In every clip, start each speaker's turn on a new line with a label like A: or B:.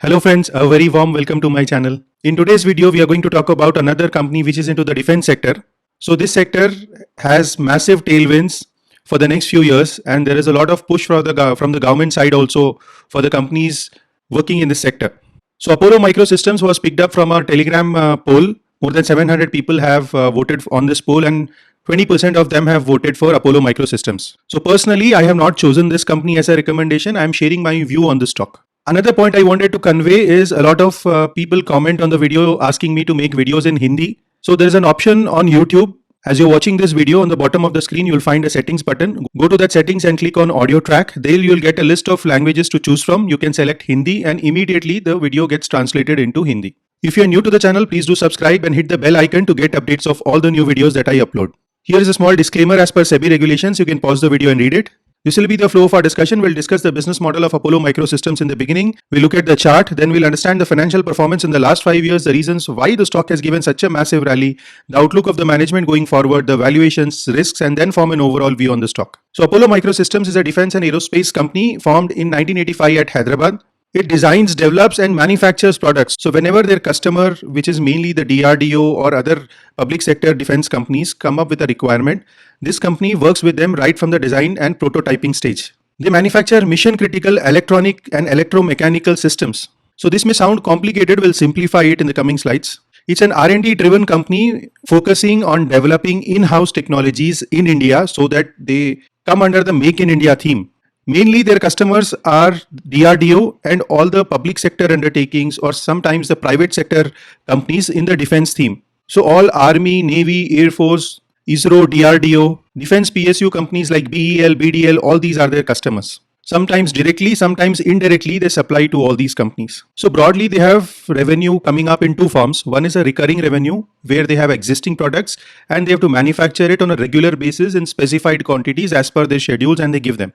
A: Hello friends, a very warm welcome to my channel. In today's video, we are going to talk about another company which is into the defense sector. So this sector has massive tailwinds for the next few years, and there is a lot of push from the government side also for the companies working in this sector. So Apollo Micro Systems was picked up from a Telegram poll. More than 700 people have voted on this poll, and 20% of them have voted for Apollo Micro Systems. So personally, I have not chosen this company as a recommendation. I am sharing my view on this stock. Another point I wanted to convey is a lot of people comment on the video asking me to make videos in Hindi. So there is an option on YouTube. As you're watching this video, on the bottom of the screen, you'll find a settings button. Go to that settings and click on audio track. There you'll get a list of languages to choose from. You can select Hindi and immediately the video gets translated into Hindi. If you're new to the channel, please do subscribe and hit the bell icon to get updates of all the new videos that I upload. Here is a small disclaimer as per SEBI regulations. You can pause the video and read it. This will be the flow of our discussion. We'll discuss the business model of Apollo Micro Systems in the beginning. We'll look at the chart, then we'll understand the financial performance in the last 5 years, the reasons why the stock has given such a massive rally, the outlook of the management going forward, the valuations, risks, and then form an overall view on the stock. So Apollo Micro Systems is a defense and aerospace company formed in 1985 at Hyderabad. It designs, develops and manufactures products. So whenever their customer, which is mainly the DRDO or other public sector defense companies, come up with a requirement, this company works with them right from the design and prototyping stage. They manufacture mission critical electronic and electromechanical systems. So this may sound complicated, we'll simplify it in the coming slides. It's an R&D driven company focusing on developing in-house technologies in India so that they come under the Make in India theme. Mainly their customers are DRDO and all the public sector undertakings or sometimes the private sector companies in the defense theme. So all Army, Navy, Air Force, ISRO, DRDO, defense PSU companies like BEL, BDL, all these are their customers. Sometimes directly, sometimes indirectly they supply to all these companies. So broadly they have revenue coming up in two forms. One is a recurring revenue where they have existing products and they have to manufacture it on a regular basis in specified quantities as per their schedules and they give them.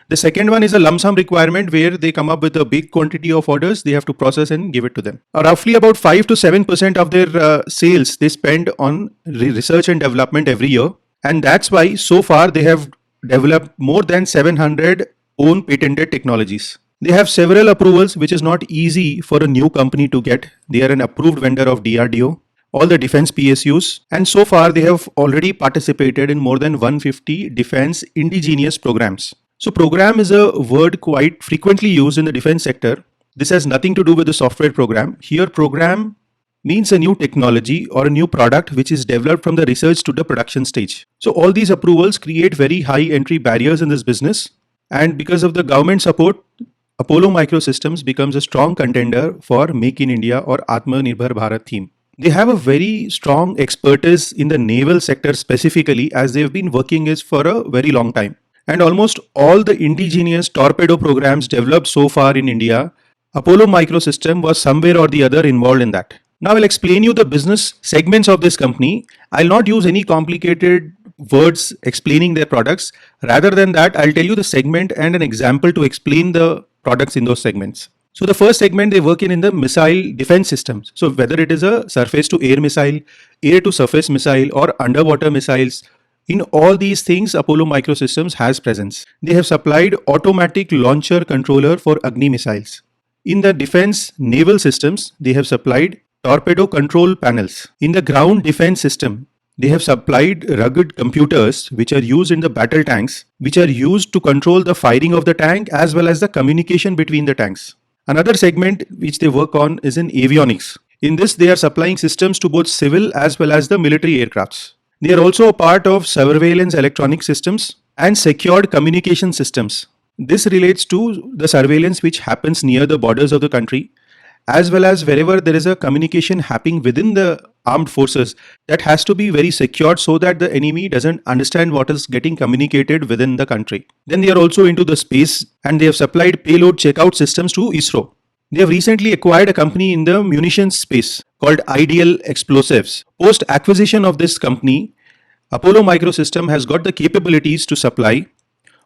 A: The second one is a lump sum requirement where they come up with a big quantity of orders they have to process and give it to them. Roughly about 5 to 7% of their sales they spend on research and development every year. And that's why so far they have developed more than 700 own patented technologies. They have several approvals which is not easy for a new company to get. They are an approved vendor of DRDO, all the defense PSUs, and so far they have already participated in more than 150 defense indigenous programs. So program is a word quite frequently used in the defense sector. This has nothing to do with the software program. Here program means a new technology or a new product which is developed from the research to the production stage. So all these approvals create very high entry barriers in this business. And because of the government support, Apollo Micro Systems becomes a strong contender for Make in India or Atmanirbhar Bharat theme. They have a very strong expertise in the naval sector specifically as they've been working it for a very long time. And almost all the indigenous torpedo programs developed so far in India, Apollo Micro System was somewhere or the other involved in that. Now I'll explain you the business segments of this company. I'll not use any complicated words explaining their products. Rather than that, I'll tell you the segment and an example to explain the products in those segments. So the first segment they work in the missile defense systems. So whether it is a surface to air missile, air to surface missile or underwater missiles, in all these things, Apollo Micro Systems has presence. They have supplied automatic launcher controller for Agni missiles. In the defense naval systems, they have supplied torpedo control panels. In the ground defense system, they have supplied rugged computers which are used in the battle tanks, which are used to control the firing of the tank as well as the communication between the tanks. Another segment which they work on is in avionics. In this, they are supplying systems to both civil as well as the military aircrafts. They are also a part of surveillance electronic systems and secured communication systems. This relates to the surveillance which happens near the borders of the country, as well as wherever there is a communication happening within the armed forces that has to be very secured so that the enemy doesn't understand what is getting communicated within the country. Then they are also into the space and they have supplied payload checkout systems to ISRO. They have recently acquired a company in the munitions space called Ideal Explosives. Post acquisition of this company, Apollo Micro System has got the capabilities to supply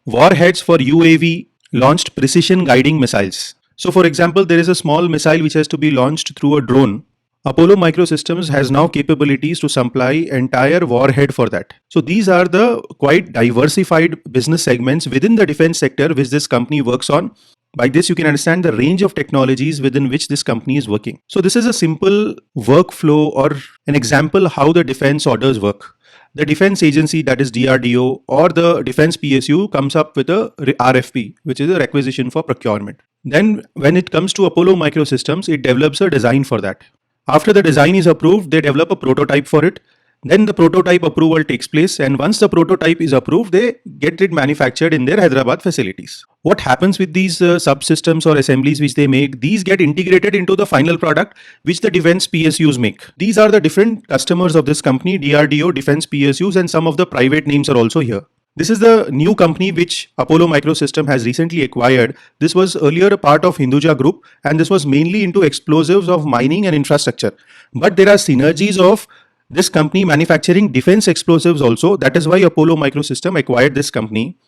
A: warheads for UAV launched precision guiding missiles. So for example, there is a small missile which has to be launched through a drone. Apollo Micro Systems has now capabilities to supply entire warhead for that. So these are the quite diversified business segments within the defense sector which this company works on. By this, you can understand the range of technologies within which this company is working. So this is a simple workflow or an example how the defense orders work. The defense agency, that is DRDO, or the defense PSU comes up with a RFP, which is a requisition for procurement. Then when it comes to Apollo Micro Systems, it develops a design for that. After the design is approved, they develop a prototype for it. Then the prototype approval takes place, and once the prototype is approved, they get it manufactured in their Hyderabad facilities. What happens with these subsystems or assemblies which they make? These get integrated into the final product which the defense PSUs make. These are the different customers of this company, DRDO, defense PSUs, and some of the private names are also here. This is the new company which Apollo Micro Systems has recently acquired. This was earlier a part of Hinduja Group, and this was mainly into explosives of mining and infrastructure. But there are synergies of this company manufacturing defense explosives also. That is why Apollo Micro Systems acquired this company.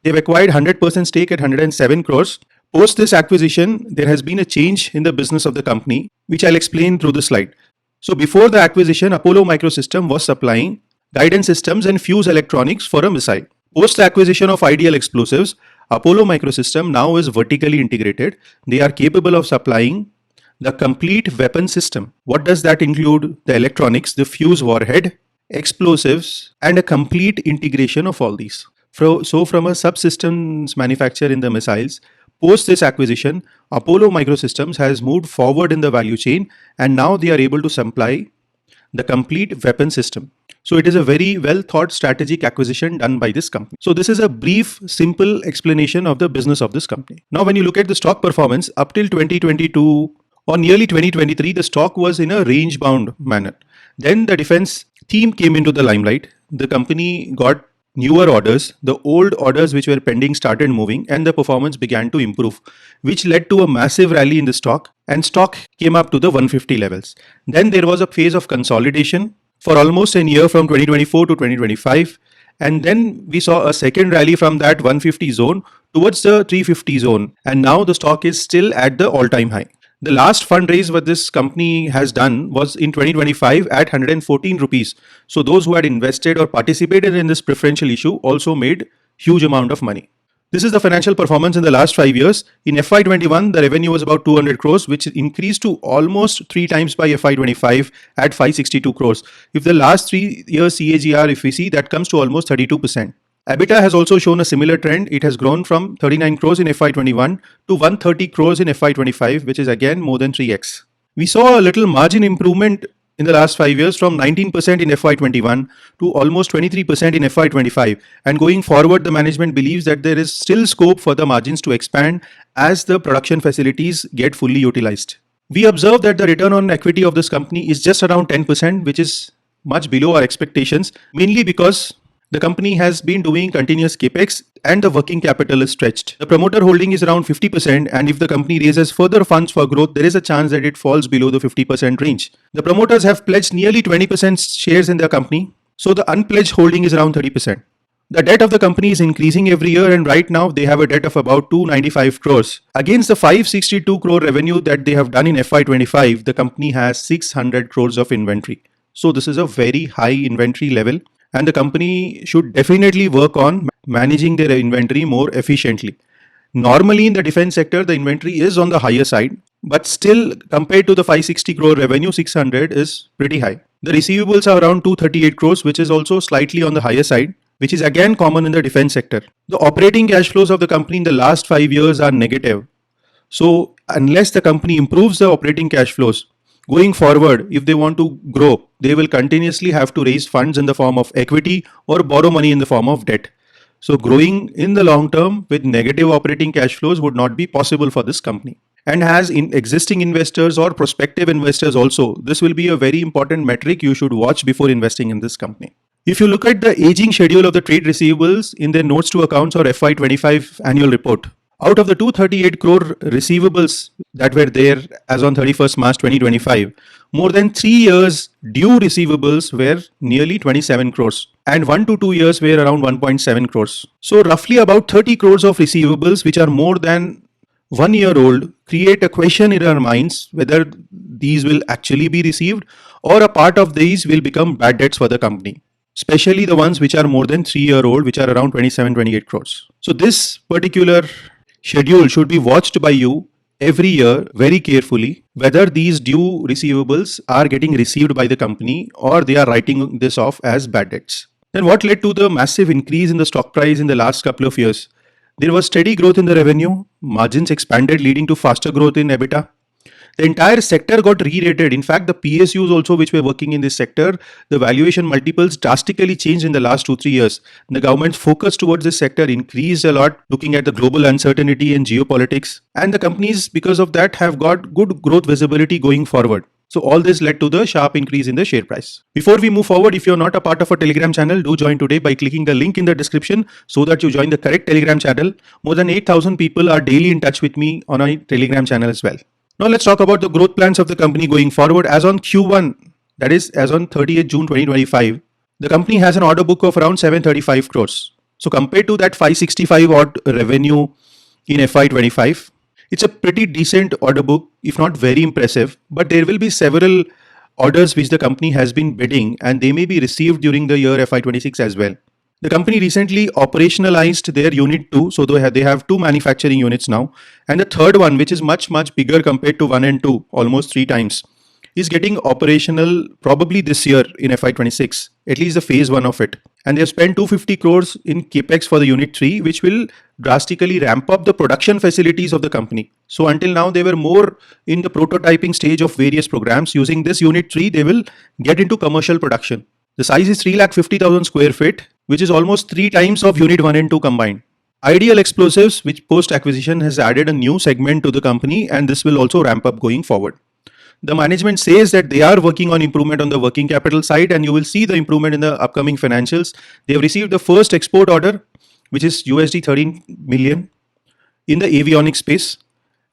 A: They've acquired 100% stake at 107 crores. Post this acquisition, there has been a change in the business of the company, which I'll explain through the slide. So before the acquisition, Apollo Micro Systems was supplying guidance systems and fuse electronics for a missile. Post the acquisition of Ideal Explosives, Apollo Micro Systems now is vertically integrated. They are capable of supplying the complete weapon system. What does that include? The electronics, the fuse warhead, explosives, and a complete integration of all these. So from a subsystems manufacturer in the missiles, post this acquisition, Apollo Micro Systems has moved forward in the value chain, and now they are able to supply the complete weapon system. So it is a very well thought strategic acquisition done by this company. So this is a brief, simple explanation of the business of this company. Now, when you look at the stock performance up till 2022 or nearly 2023, the stock was in a range bound manner. Then the defense theme came into the limelight. The company got newer orders. The old orders which were pending started moving, and the performance began to improve, which led to a massive rally in the stock, and stock came up to the 150 levels. Then there was a phase of consolidation for almost a year from 2024 to 2025. And then we saw a second rally from that 150 zone towards the 350 zone. And now the stock is still at the all-time high. The last fundraise what this company has done was in 2025 at 114 rupees. So those who had invested or participated in this preferential issue also made huge amount of money. This is the financial performance in the last 5 years. In FY21, the revenue was about 200 crores, which increased to almost 3 times by FY25 at 562 crores. If the last 3 years CAGR, if we see, that comes to almost 32%. EBITDA has also shown a similar trend. It has grown from 39 crores in FY21 to 130 crores in FY25, which is again more than 3x. We saw a little margin improvement in the last 5 years from 19% in FY21 to almost 23% in FY25. And going forward, the management believes that there is still scope for the margins to expand as the production facilities get fully utilized. We observe that the return on equity of this company is just around 10%, which is much below our expectations, mainly because the company has been doing continuous capex and the working capital is stretched. The promoter holding is around 50%, and if the company raises further funds for growth, there is a chance that it falls below the 50% range. The promoters have pledged nearly 20% shares in their company, so the unpledged holding is around 30%. The debt of the company is increasing every year, and right now they have a debt of about 295 crores. Against the 562 crore revenue that they have done in FY25, the company has 600 crores of inventory. So this is a very high inventory level, and the company should definitely work on managing their inventory more efficiently. Normally in the defense sector, the inventory is on the higher side, but still compared to the 560 crore revenue, 600 is pretty high. The receivables are around 238 crores, which is also slightly on the higher side, which is again common in the defense sector. The operating cash flows of the company in the last 5 years are negative. So unless the company improves the operating cash flows, going forward, if they want to grow, they will continuously have to raise funds in the form of equity or borrow money in the form of debt. So growing in the long term with negative operating cash flows would not be possible for this company. And as in existing investors or prospective investors also, this will be a very important metric you should watch before investing in this company. If you look at the aging schedule of the trade receivables in their notes to accounts or FY25 annual report, out of the 238 crore receivables that were there as on 31st March 2025, more than 3 years due receivables were nearly 27 crores and 1 to 2 years were around 1.7 crores. So roughly about 30 crores of receivables which are more than 1 year old create a question in our minds whether these will actually be received or a part of these will become bad debts for the company, especially the ones which are more than 3 year old, which are around 27-28 crores. So this particular schedule should be watched by you every year very carefully whether these due receivables are getting received by the company or they are writing this off as bad debts. Then what led to the massive increase in the stock price in the last couple of years? There was steady growth in the revenue, margins expanded leading to faster growth in EBITDA. The entire sector got re-rated. In fact, the PSUs also which were working in this sector, the valuation multiples drastically changed in the last 2-3 years. The government's focus towards this sector increased a lot, looking at the global uncertainty and geopolitics. And the companies, because of that, have got good growth visibility going forward. So all this led to the sharp increase in the share price. Before we move forward, if you're not a part of our Telegram channel, do join today by clicking the link in the description so that you join the correct Telegram channel. More than 8,000 people are daily in touch with me on our Telegram channel as well. Now let's talk about the growth plans of the company going forward. As on Q1, that is as on 30th June 2025, the company has an order book of around 735 crores. So compared to that 565 odd revenue in FY25, it's a pretty decent order book, if not very impressive, but there will be several orders which the company has been bidding and they may be received during the year FY26 as well. The company recently operationalized their unit 2, so they have 2 manufacturing units now, and the third one, which is much bigger compared to 1 and 2, almost 3 times, is getting operational probably this year in FY26, at least the phase 1 of it. And they have spent 250 crores in capex for the unit 3, which will drastically ramp up the production facilities of the company. So until now, they were more in the prototyping stage of various programs. Using this unit 3, they will get into commercial production. The size is 350,000 square feet, which is almost 3 times of unit 1 and 2 combined. Ideal Explosives, which post acquisition has added a new segment to the company, and this will also ramp up going forward. The management says that they are working on improvement on the working capital side, and you will see the improvement in the upcoming financials. They have received the first export order, which is USD 13 million in the avionics space.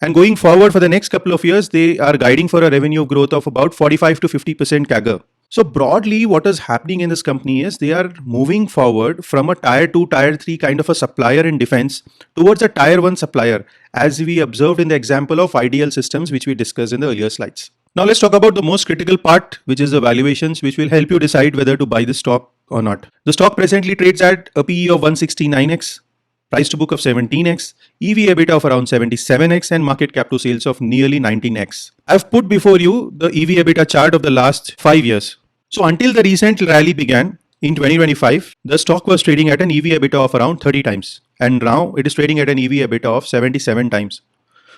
A: And going forward for the next couple of years, they are guiding for a revenue growth of about 45 to 50% CAGR. So broadly, what is happening in this company is they are moving forward from a tier 2, tier 3 kind of a supplier in defense towards a tier 1 supplier, as we observed in the example of Ideal Systems, which we discussed in the earlier slides. Now let's talk about the most critical part, which is the valuations, which will help you decide whether to buy the stock or not. The stock presently trades at a PE of 169x, price to book of 17x, EV EBITDA of around 77x, and market cap to sales of nearly 19x. I've put before you the EV EBITDA chart of the last 5 years. So until the recent rally began in 2025, the stock was trading at an EV EBITDA of around 30 times, and now it is trading at an EV EBITDA of 77 times.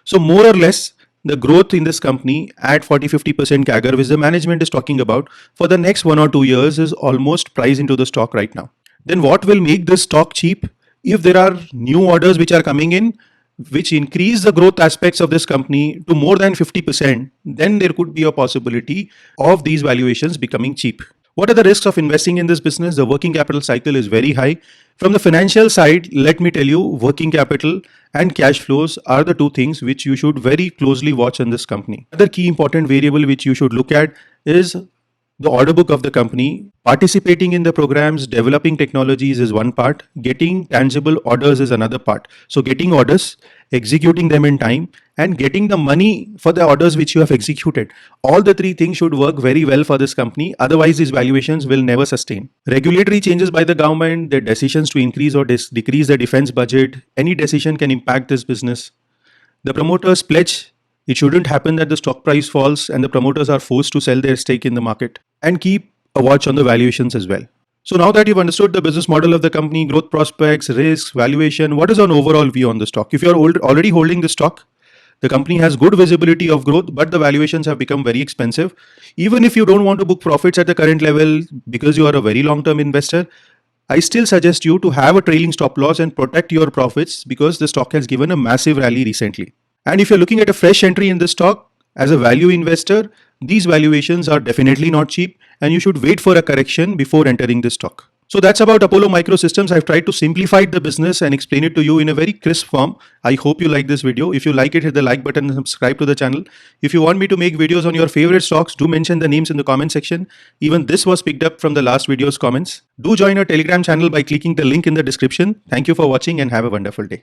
A: So more or less, the growth in this company at 40-50% CAGR, which the management is talking about for the next 1 or 2 years, is almost priced into the stock right now. Then what will make this stock cheap? If there are new orders which are coming in, which increase the growth aspects of this company to more than 50%, then there could be a possibility of these valuations becoming cheap. What are the risks of investing in this business? The working capital cycle is very high. From the financial side, let me tell you, working capital and cash flows are the 2 things which you should very closely watch in this company. Another key important variable which you should look at is the order book of the company. Participating in the programs, developing technologies is one part, getting tangible orders is another part. So getting orders, executing them in time, and getting the money for the orders which you have executed. All the 3 things should work very well for this company. Otherwise, these valuations will never sustain. Regulatory changes by the government, their decisions to increase or decrease the defense budget, any decision can impact this business. The promoters pledge it shouldn't happen that the stock price falls and the promoters are forced to sell their stake in the market, and keep a watch on the valuations as well. So now that you've understood the business model of the company, growth prospects, risks, valuation, what is an overall view on the stock? If you're already holding the stock, the company has good visibility of growth, but the valuations have become very expensive. Even if you don't want to book profits at the current level because you are a very long-term investor, I still suggest you to have a trailing stop loss and protect your profits because the stock has given a massive rally recently. And if you're looking at a fresh entry in the stock as a value investor, these valuations are definitely not cheap and you should wait for a correction before entering the stock. So that's about Apollo Micro Systems. I've tried to simplify the business and explain it to you in a very crisp form. I hope you like this video. If you like it, hit the like button and subscribe to the channel. If you want me to make videos on your favorite stocks, do mention the names in the comment section. Even this was picked up from the last video's comments. Do join our Telegram channel by clicking the link in the description. Thank you for watching and have a wonderful day.